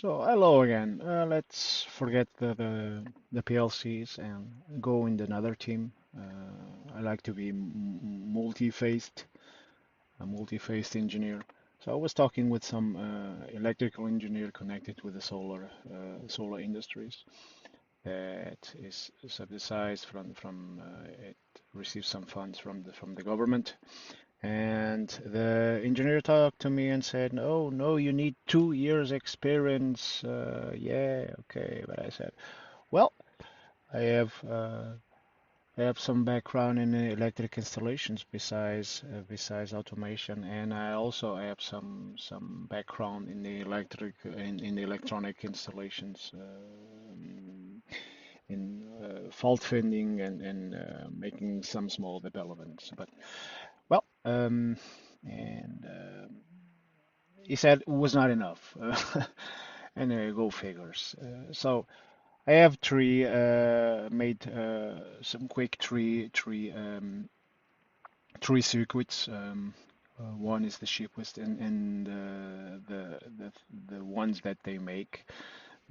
So hello again. Let's forget the PLCs and go in another team. I like to be multi-faced, a multi-faced engineer. So I was talking with some electrical engineer connected with the solar industries that is subsidized from it receives some funds from the government. And the engineer talked to me and said, "Oh, no, you need 2 years experience." Yeah, okay. But I said, "Well, I have uh, I have some background in electric installations besides automation, and I also have some background in the in the electronic installations, in fault finding and making some small developments." But well, and he said it was not enough. And go figures. So I have made some quick three circuits. One is the cheapest, and the ones that they make.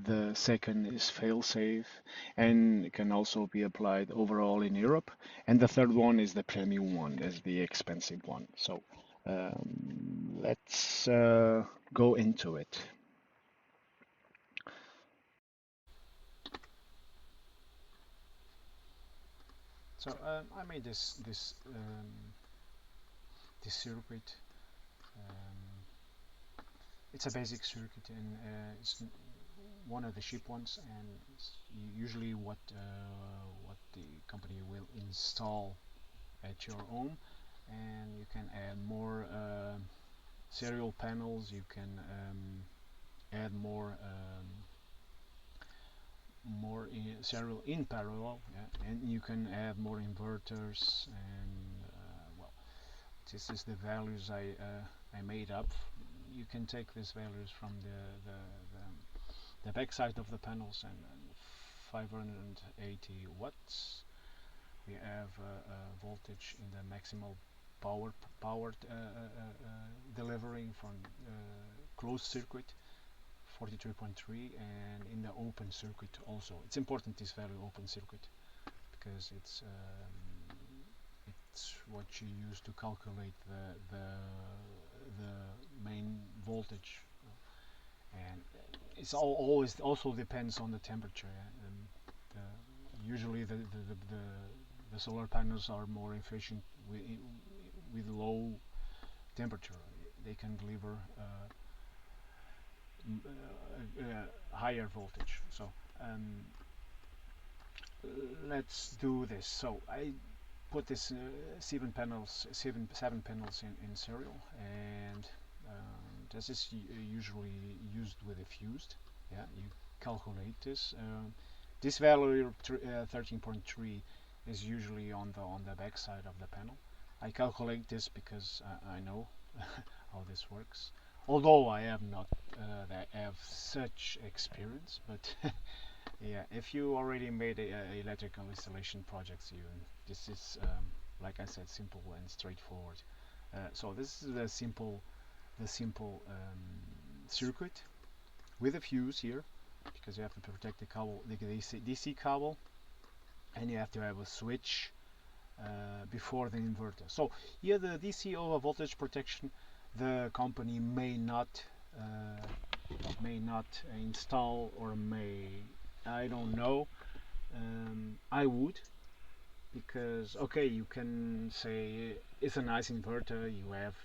The second is fail-safe and can also be applied overall in Europe. And the third one is the premium one, is the expensive one. So let's go into it. So I made this circuit. Um, it's a basic circuit, and it's one of the cheap ones, and it's usually what the company will install at your home. And you can add more serial panels. You can add more serial in parallel, yeah? And you can add more inverters. And well, this is the values I made up. You can take these values from the back side of the panels, and 580 watts. We have voltage in the maximal power delivering from closed circuit 43.3, and in the open circuit also. It's important, this value open circuit, because it's what you use to calculate the main voltage. And it's always also depends on the temperature. Usually the solar panels are more efficient with low temperature. They can deliver higher voltage. So um, let's do this. So I put this seven panels in serial, and this is usually used with a fused. Yeah, you calculate this. This value 13.3 is usually on the back side of the panel. I calculate this because I know how this works. Although I have not have such experience, but yeah, if you already made electrical installation projects, this is like I said, simple and straightforward. So this is the simple circuit with a fuse here, because you have to protect the cable, the DC cable, and you have to have a switch before the inverter. So here the DC over voltage protection, the company uh, may not install, or may, I don't know. I would, because okay, you can say it's a nice inverter. You have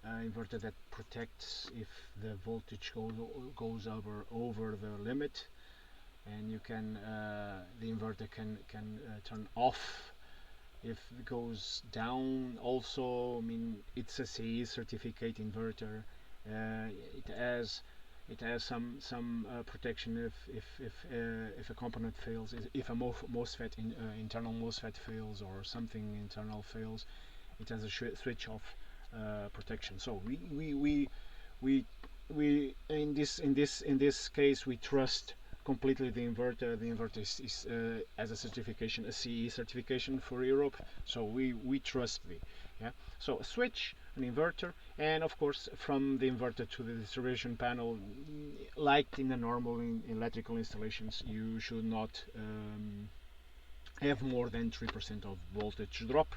an inverter that protects if the voltage goes over the limit, and you can the inverter can turn off if it goes down. Also, I mean, it's a CE certificate inverter. It has protection if a component fails, if a MOSFET internal MOSFET fails, or something internal fails. It has a switch off protection. So we in this case we trust completely the inverter. The inverter is as a certification, a CE certification for Europe. So we trust the, yeah. So a switch, an inverter, and of course from the inverter to the distribution panel, like in the normal electrical installations, you should not have more than 3% of voltage drop.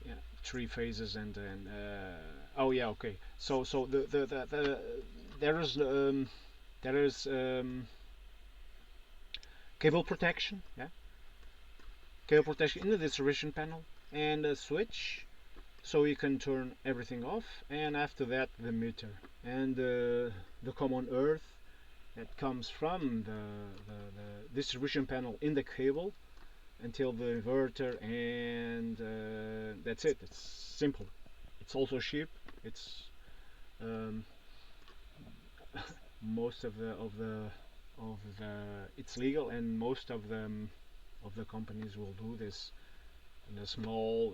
Yeah, three phases and oh yeah, okay. So there is cable protection, yeah, cable protection in the distribution panel, and a switch so you can turn everything off, and after that the meter and the common earth that comes from the distribution panel in the cable until the inverter, and that's it. It's simple. It's also cheap. It's um, most of the it's legal, and most of the companies will do this in the small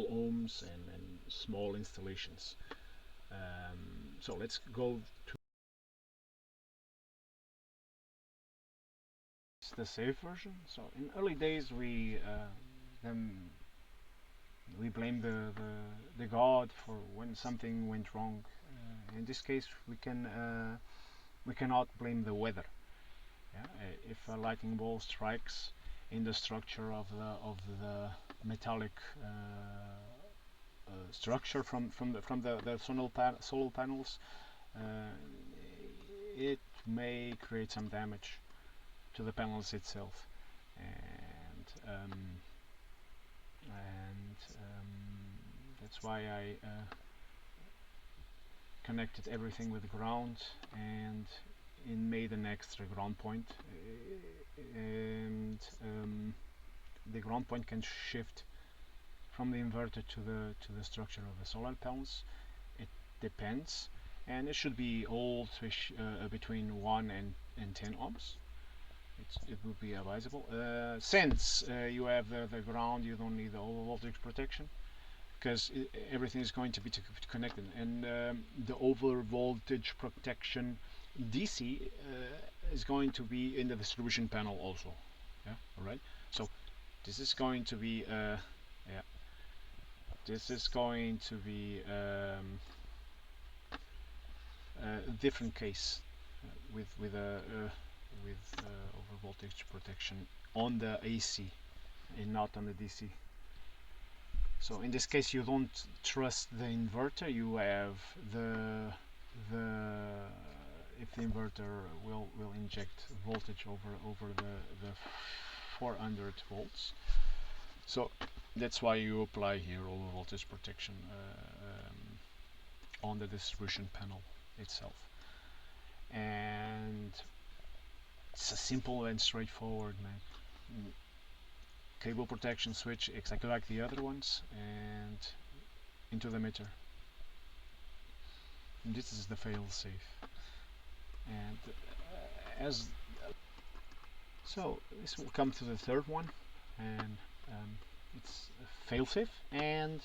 ohms and small installations. So let's go to the safe version. So in early days them, we blame the god for when something went wrong. In this case, we cannot blame the weather. Yeah? If a lightning bolt strikes in the structure of the metallic structure from the solar panels, uh, it may create some damage to the panels itself, and that's why I connected everything with ground and made an extra ground point, and the ground point can shift from the inverter to the structure of the solar panels. It depends, and it should be all between 1 and 10 ohms. It will be advisable. Since you have the ground, you don't need the over voltage protection, because everything is going to be connected, and the over voltage protection DC is going to be in the distribution panel also. Yeah, all right. So this is going to be yeah, this is going to be a different case with over voltage protection on the AC and not on the DC. So in this case, you don't trust the inverter. You have the if the inverter will inject voltage over the 400 volts. So that's why you apply here over voltage protection on the distribution panel itself. And it's a simple and straightforward, man. Cable protection switch exactly like the other ones, and into the meter. And this is the fail-safe. And as so, this will come to the third one, and it's fail-safe, and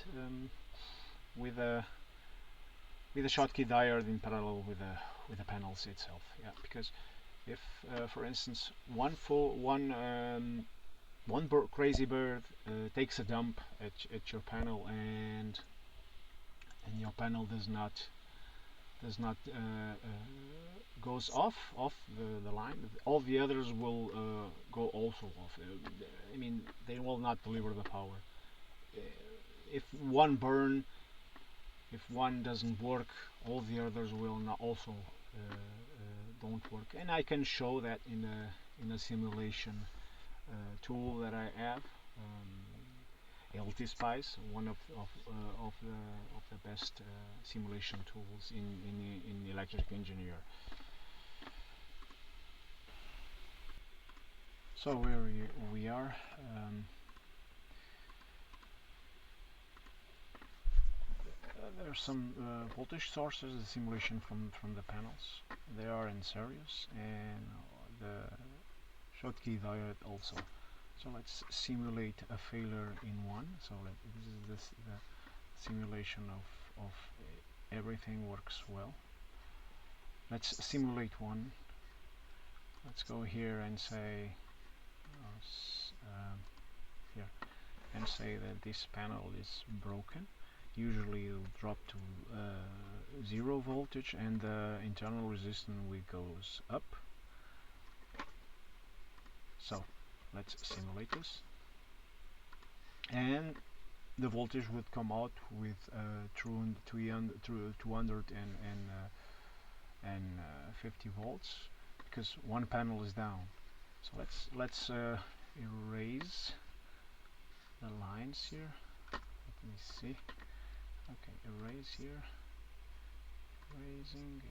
with a Schottky diode in parallel with the panels itself. Yeah, because if for instance one crazy bird takes a dump at your panel, and your panel does not goes off the line, all the others will go also off. I mean, they will not deliver the power. If one doesn't work, all the others will not also don't work. And I can show that in a simulation tool that I have, LTSpice, one of the best simulation tools in electric engineer. So where we are. There are some voltage sources, the simulation from the panels. They are in series, and the Schottky diode also. So let's simulate a failure in one. So this is the simulation of everything works well. Let's simulate one. Let's go here and say here and say that this panel is broken. Usually it'll drop to 0 voltage and the internal resistance goes up. So let's simulate this, and the voltage would come out with 250 volts because one panel is down. So let's erase the lines here. Let me see. Okay, erase here. Erasing.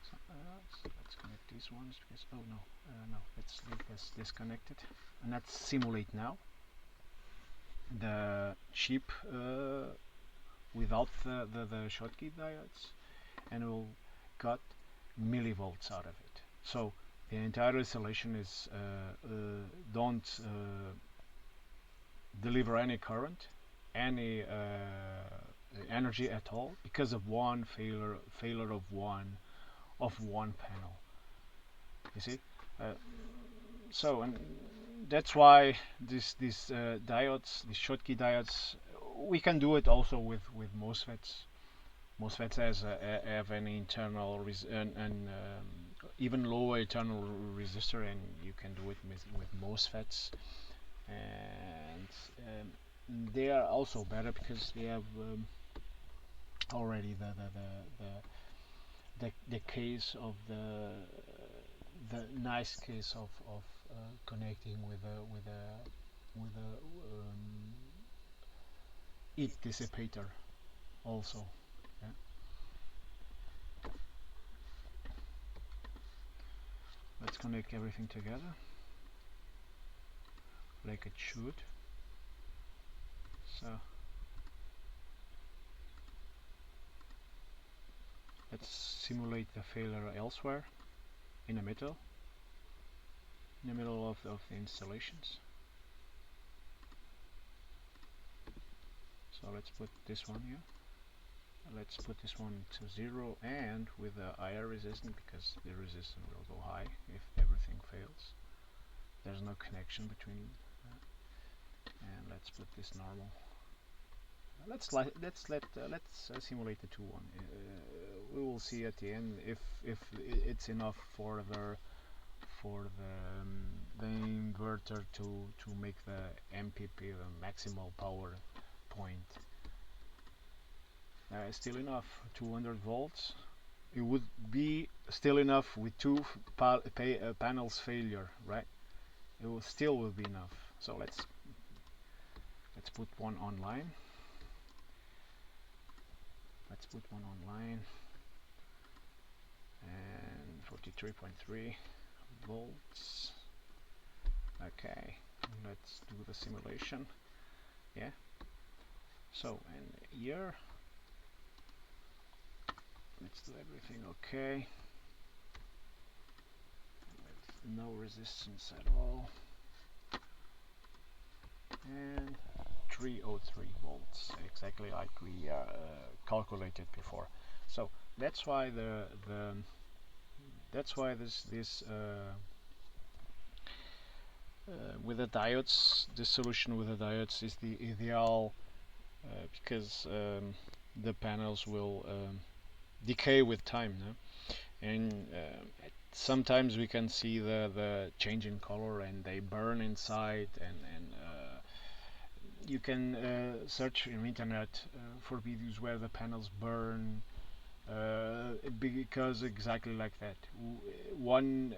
So let's connect these ones because no, let's leave this disconnected, and let's simulate now the chip without the Schottky diodes, and we'll got millivolts out of it. So the entire installation is don't deliver any current, any energy at all because of one failure of one panel. You see, so and that's why these diodes, these Schottky diodes, we can do it also with MOSFETs. MOSFETs have an internal even lower internal resistor, and you can do it with MOSFETs, and they are also better because they have already the case of the nice case of connecting with a heat dissipator also. Yeah. Let's connect everything together like it should. So let's simulate the failure elsewhere in the middle of the installations. So let's put this one here. Let's put this one to 0 and with a higher resistance, because the resistance will go high if everything fails. There's no connection between and let's put this normal. Let's simulate the 2-1. We will see at the end if it's enough for the inverter to make the MPP, the maximal power point. Still enough, 200 volts. It would be still enough with two panels failure, right? It will still be enough. So let's put one online. Let's put one online, and 43.3 volts. Okay, let's do the simulation. Yeah. So, and here, let's do everything okay, with no resistance at all, and 303 volts, exactly like we calculated before. So that's why this with the diodes, this solution with the diodes is the ideal, because the panels will decay with time, no? And sometimes we can see the change in color, and they burn inside, and you can search in internet for videos where the panels burn, because exactly like that. One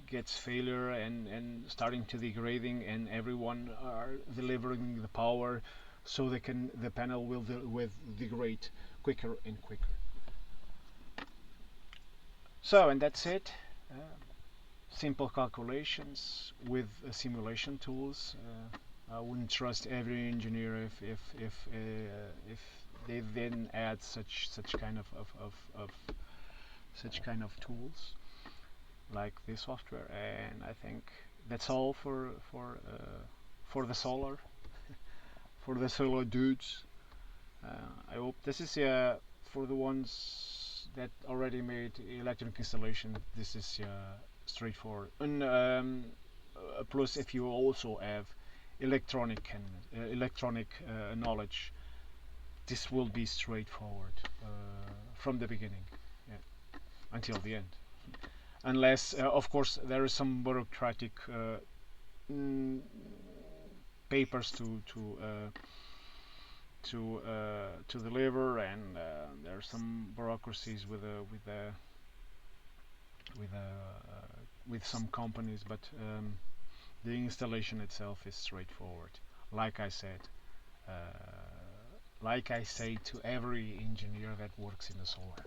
gets failure and starting to degrading, and everyone are delivering the power, so the panel will degrade quicker and quicker. So, and that's it. Simple calculations with simulation tools. I wouldn't trust every engineer if they then add such kind of tools like this software. And I think that's all for the solar for the solar dudes. I hope this is for the ones that already made electronic installation, this is straightforward. And plus, if you also have electronic knowledge, this will be straightforward from the beginning, yeah, until the end. Unless, of course, there is some bureaucratic mm, papers to deliver, and there are some bureaucracies with with some companies, but the installation itself is straightforward. Like I said, uh, like I say to every engineer that works in the solar.